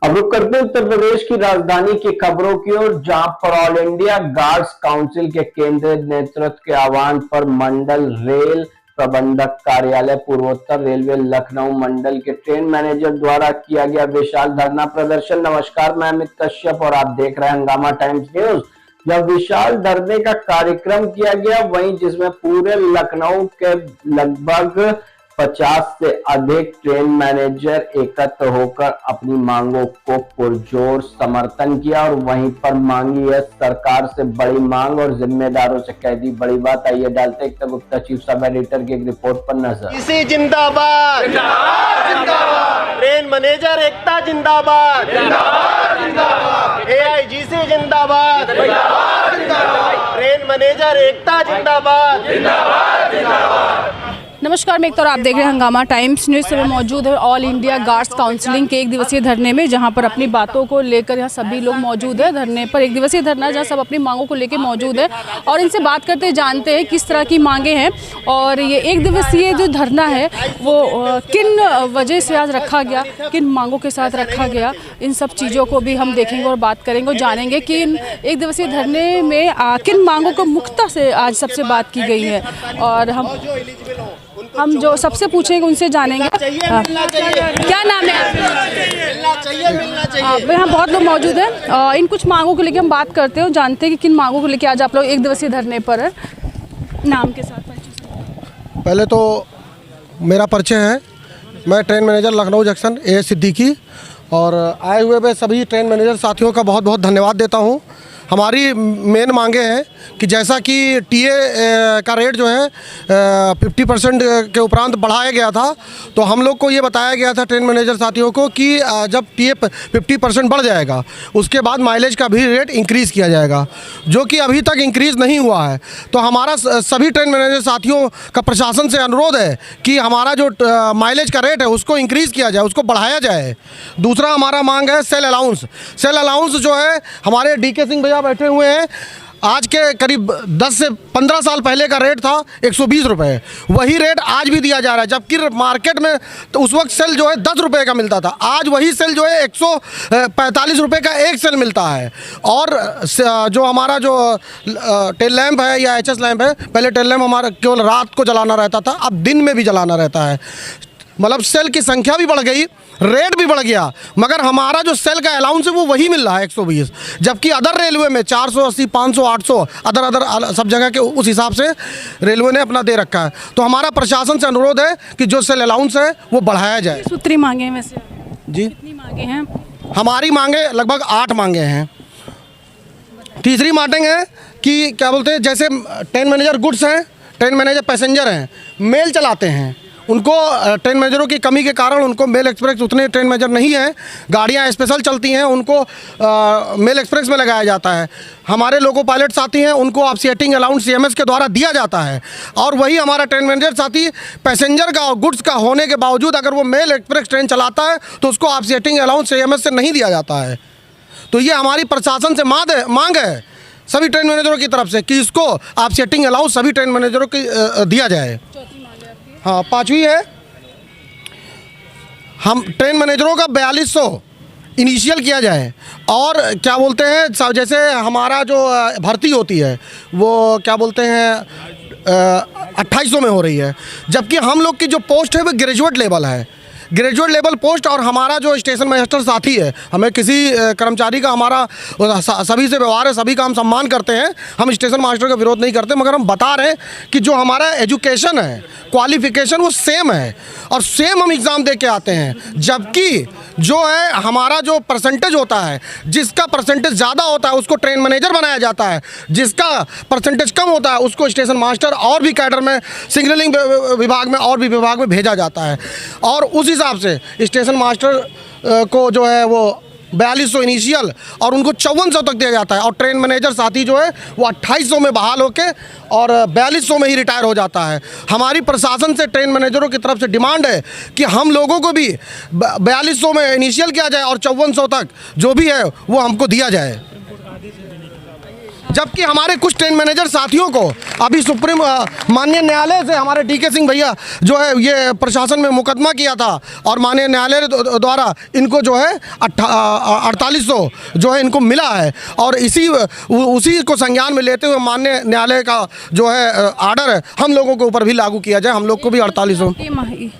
अब रुक करते हैं उत्तर प्रदेश की राजधानी की खबरों की ओर, जहां पर ऑल इंडिया गार्ड्स काउंसिल के केंद्रीय नेतृत्व के आह्वान पर मंडल रेल प्रबंधक कार्यालय पूर्वोत्तर रेलवे लखनऊ मंडल के ट्रेन मैनेजर द्वारा किया गया विशाल धरना प्रदर्शन। नमस्कार, मैं अमित कश्यप और आप देख रहे हैं हंगामा टाइम्स न्यूज। यह विशाल धरने का कार्यक्रम किया गया, वहीं जिसमें पूरे लखनऊ के लगभग 50 से अधिक ट्रेन मैनेजर एकत्र होकर अपनी मांगों को पुरजोर समर्थन किया और वहीं पर मांगी है सरकार से बड़ी मांग और जिम्मेदारों से कह दी बड़ी बात। आइए डालते एकता गुप्ता चीफ सब एडिटर की एक रिपोर्ट पर नजर। इसी जिंदाबाद, ट्रेन मैनेजर एकता जिंदाबाद, AIGC जिंदाबाद, ट्रेन मैनेजर एकता जिंदाबाद। नमस्कार, मैं एकता और आप देख रहे हैं हंगामा टाइम्स न्यूज़। से मौजूद है ऑल इंडिया गार्ड्स काउंसिलिंग के एक दिवसीय धरने में, जहां पर अपनी बातों को लेकर यहाँ सभी लोग मौजूद है। धरने पर एक दिवसीय धरना जहां सब अपनी मांगों को लेकर मौजूद है और इनसे बात करते जानते हैं किस तरह की मांगे हैं और ये एक दिवसीय जो धरना है वो किन वजह से आज रखा गया, किन मांगों के साथ रखा गया, इन सब चीज़ों को भी हम देखेंगे और बात करेंगे और जानेंगे कि इन एक दिवसीय धरने में किन मांगों को मुख्यता से आज सबसे बात की गई है। और हम जो सबसे पूछेंगे उनसे जानेंगे। क्या नाम है? यहाँ बहुत लोग मौजूद हैं। इन कुछ मांगों को लेकर हम बात करते हैं और जानते हैं कि किन मांगों को लेकर आज आप लोग एक दिवसीय धरने पर है। नाम के साथ पहले तो मेरा परिचय है, मैं train manager Lucknow junction AS Siddiqui और आए हुए मैं सभी ट्रेन मैनेजर साथियों का बहुत बहुत धन्यवाद देता हूँ। हमारी मेन मांगे हैं कि जैसा कि TA का रेट जो है 50% के उपरांत बढ़ाया गया था, तो हम लोग को ये बताया गया था ट्रेन मैनेजर साथियों को कि जब TA 50% बढ़ जाएगा उसके बाद माइलेज का भी रेट इंक्रीज़ किया जाएगा, जो कि अभी तक इंक्रीज़ नहीं हुआ है। तो हमारा सभी ट्रेन मैनेजर साथियों का प्रशासन से अनुरोध है कि हमारा जो माइलेज का रेट है उसको इंक्रीज़ किया जाए, उसको बढ़ाया जाए। दूसरा हमारा मांग है सेल अलाउंस। सेल अलाउंस जो है हमारे DK सिंह भैया बैठे हुए हैं, आज के करीब 10 से 15 साल पहले का रेट था 120 रुपये, वही रेट आज भी दिया जा रहा है, जबकि मार्केट में तो उस वक्त सेल जो है 10 रुपये का मिलता था, आज वही सेल जो है 145 रुपये का एक सेल मिलता है। और जो हमारा जो टेल लैंप है या HS लैंप है, पहले टेल लैंप हमारा केवल रात को जलाना रहता था, अब दिन में भी जलाना रहता है। मतलब सेल की संख्या भी बढ़ गई, रेट भी बढ़ गया, मगर हमारा जो सेल का अलाउंस है वो वही मिल रहा है 120, जबकि अदर रेलवे में 480, 500, 800 अदर सब जगह के उस हिसाब से रेलवे ने अपना दे रखा है। तो हमारा प्रशासन से अनुरोध है कि जो सेल अलाउंस है वो बढ़ाया जाए। सूत्री मांगे हैं वैसे जी, कितनी मांगे हैं? हमारी मांगे लगभग 8 मांगे हैं। तीसरी मांग है कि क्या बोलते हैं, जैसे ट्रेन मैनेजर गुड्स हैं, ट्रेन मैनेजर पैसेंजर हैं, मेल चलाते हैं, उनको ट्रेन मैनेजरों की कमी के कारण उनको मेल एक्सप्रेस उतने ट्रेन मैनेजर नहीं हैं, गाड़ियाँ स्पेशल चलती हैं, उनको मेल एक्सप्रेस में लगाया जाता है। हमारे लोको पायलट साथी हैं, उनको ऑफसेटिंग अलाउंस CMS के द्वारा दिया जाता है। और वही हमारा ट्रेन मैनेजर साथी पैसेंजर का और गुड्स का होने के बावजूद अगर वो मेल एक्सप्रेस ट्रेन चलाता है तो उसको ऑफसेटिंग अलाउंस CMS से नहीं दिया जाता है। तो ये हमारी प्रशासन से मांग है सभी ट्रेन मैनेजरों की तरफ से कि इसको ऑफसेटिंग अलाउंस सभी ट्रेन मैनेजरों की दिया जाए। हाँ, 5वीं है, हम ट्रेन मैनेजरों का 4200 इनिशियल किया जाए। और क्या बोलते हैं, जैसे हमारा जो भर्ती होती है वो क्या बोलते हैं 2800 में हो रही है, जबकि हम लोग की जो पोस्ट है वो ग्रेजुएट लेवल है, ग्रेजुएट लेवल पोस्ट। और हमारा जो स्टेशन मास्टर साथी है, हमें किसी कर्मचारी का हमारा सभी से व्यवहार है, सभी का हम सम्मान करते हैं, हम स्टेशन मास्टर का विरोध नहीं करते, मगर हम बता रहे हैं कि जो हमारा एजुकेशन है, क्वालिफिकेशन वो सेम है और सेम हम एग्ज़ाम दे के आते हैं। जबकि जो है हमारा जो परसेंटेज होता है, जिसका परसेंटेज ज़्यादा होता है उसको ट्रेन मैनेजर बनाया जाता है, जिसका परसेंटेज कम होता है उसको स्टेशन मास्टर और भी कैडर में सिग्नलिंग विभाग में और भी विभाग में भेजा जाता है। और उस हिसाब से स्टेशन मास्टर को जो है वो 4200 इनिशियल और उनको 5400 तक दिया जाता है। और ट्रेन मैनेजर साथी जो है वो 2800 में बहाल होके और 4200 में ही रिटायर हो जाता है। हमारी प्रशासन से ट्रेन मैनेजरों की तरफ से डिमांड है कि हम लोगों को भी 4200 में इनिशियल किया जाए और 5400 तक जो भी है वो हमको दिया जाए। जबकि हमारे कुछ ट्रेन मैनेजर साथियों को अभी सुप्रीम माननीय न्यायालय से हमारे DK सिंह भैया जो है ये प्रशासन में मुकदमा किया था और माननीय न्यायालय द्वारा इनको जो है 4800 जो है इनको मिला है और उसी को संज्ञान में लेते हुए माननीय न्यायालय का जो है आर्डर है हम लोगों के ऊपर भी लागू किया जाए, हम लोग को भी 4800।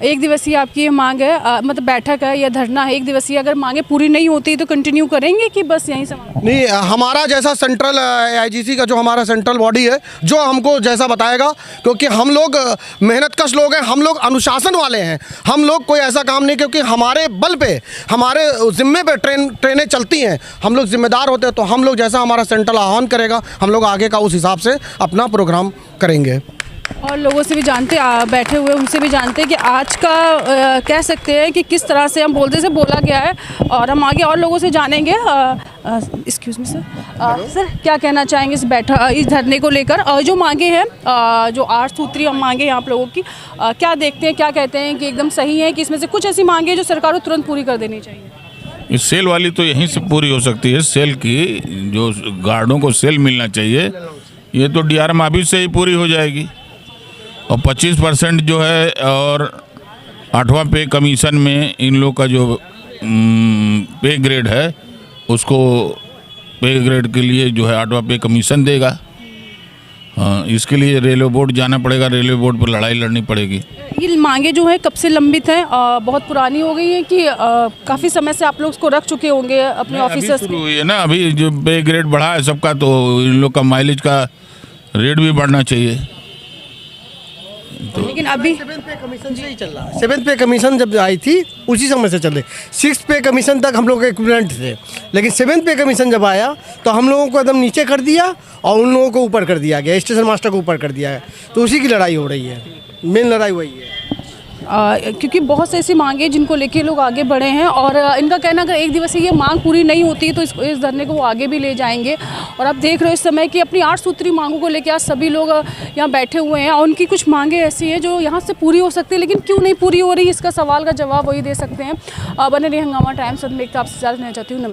एक दिवसीय आपकी ये मांग है, मतलब बैठक है या धरना है एक दिवसीय, अगर मांगे पूरी नहीं होती तो कंटिन्यू करेंगे कि बस यहीं समाप्त? नहीं, हमारा जैसा सेंट्रल AIGC का जो हमारा सेंट्रल बॉडी है जो हमको जैसा बताएगा, क्योंकि हम लोग मेहनतकश लोग हैं, हम लोग अनुशासन वाले हैं, हम लोग कोई ऐसा काम नहीं, क्योंकि हमारे बल पे हमारे जिम्मे पे ट्रेनें चलती हैं, हम लोग जिम्मेदार होते हैं, तो हम लोग जैसा हमारा सेंट्रल आह्वान करेगा हम लोग आगे का उस हिसाब से अपना प्रोग्राम करेंगे। और लोगों से भी जानते बैठे हुए उनसे भी जानते हैं कि आज का कह सकते हैं कि किस तरह से हम बोलते से बोला गया है और हम आगे और लोगों से जानेंगे। एक्सक्यूज़ मी सर, सर क्या कहना चाहेंगे इस धरने को लेकर जो मांगे हैं, जो 8 सूत्री हम मांगे हैं आप लोगों की, क्या देखते हैं, क्या कहते हैं कि एकदम सही है कि इसमें से कुछ ऐसी मांगे जो सरकार को तुरंत पूरी कर देनी चाहिए? इस सेल वाली तो यहीं से पूरी हो सकती है, सेल की जो गार्डों को सेल मिलना चाहिए ये तो DRM ऑफिस से ही पूरी हो जाएगी और 25% जो है और 8वां पे कमीशन में इन लोग का जो पे ग्रेड है उसको पे ग्रेड के लिए जो है 8वां पे कमीशन देगा। हाँ, इसके लिए रेलवे बोर्ड जाना पड़ेगा, रेलवे बोर्ड पर लड़ाई लड़नी पड़ेगी। ये मांगे जो है कब से लंबित हैं, बहुत पुरानी हो गई है कि काफ़ी समय से आप लोग उसको रख चुके होंगे अपने ऑफिसर्स? शुरू हुई है ना, अभी जो पे ग्रेड बढ़ा है सबका तो इन लोग का माइलेज का रेट भी बढ़ना चाहिए। तो लेकिन अभी 7th पे कमीशन से ही चल रहा है। 7th पे कमीशन जब आई थी उसी समय से चले, 6th पे कमीशन तक हम लोग इक्विवेलेंट थे, लेकिन 7th पे कमीशन जब आया तो हम लोगों को एकदम नीचे कर दिया और उन लोगों को ऊपर कर दिया गया, स्टेशन मास्टर को ऊपर कर दिया है, तो उसी की लड़ाई हो रही है, मेन लड़ाई वही है। क्योंकि बहुत से ऐसी मांगे जिनको लेके लोग आगे बढ़े हैं और इनका कहना अगर एक दिवसीय ये मांग पूरी नहीं होती तो इस धरने को वो आगे भी ले जाएंगे। और आप देख रहे हो इस समय कि अपनी 8 सूत्री मांगों को लेके आज सभी लोग यहाँ बैठे हुए हैं और उनकी कुछ मांगे ऐसी हैं जो यहाँ से पूरी हो सकती है, लेकिन क्यों नहीं पूरी हो रही, इसका सवाल का जवाब वही दे सकते हैं। बने रहिए हंगामा टाइम्स, मैं आपसे ज़्यादा नहीं चाहती हूँ। नमस्कार।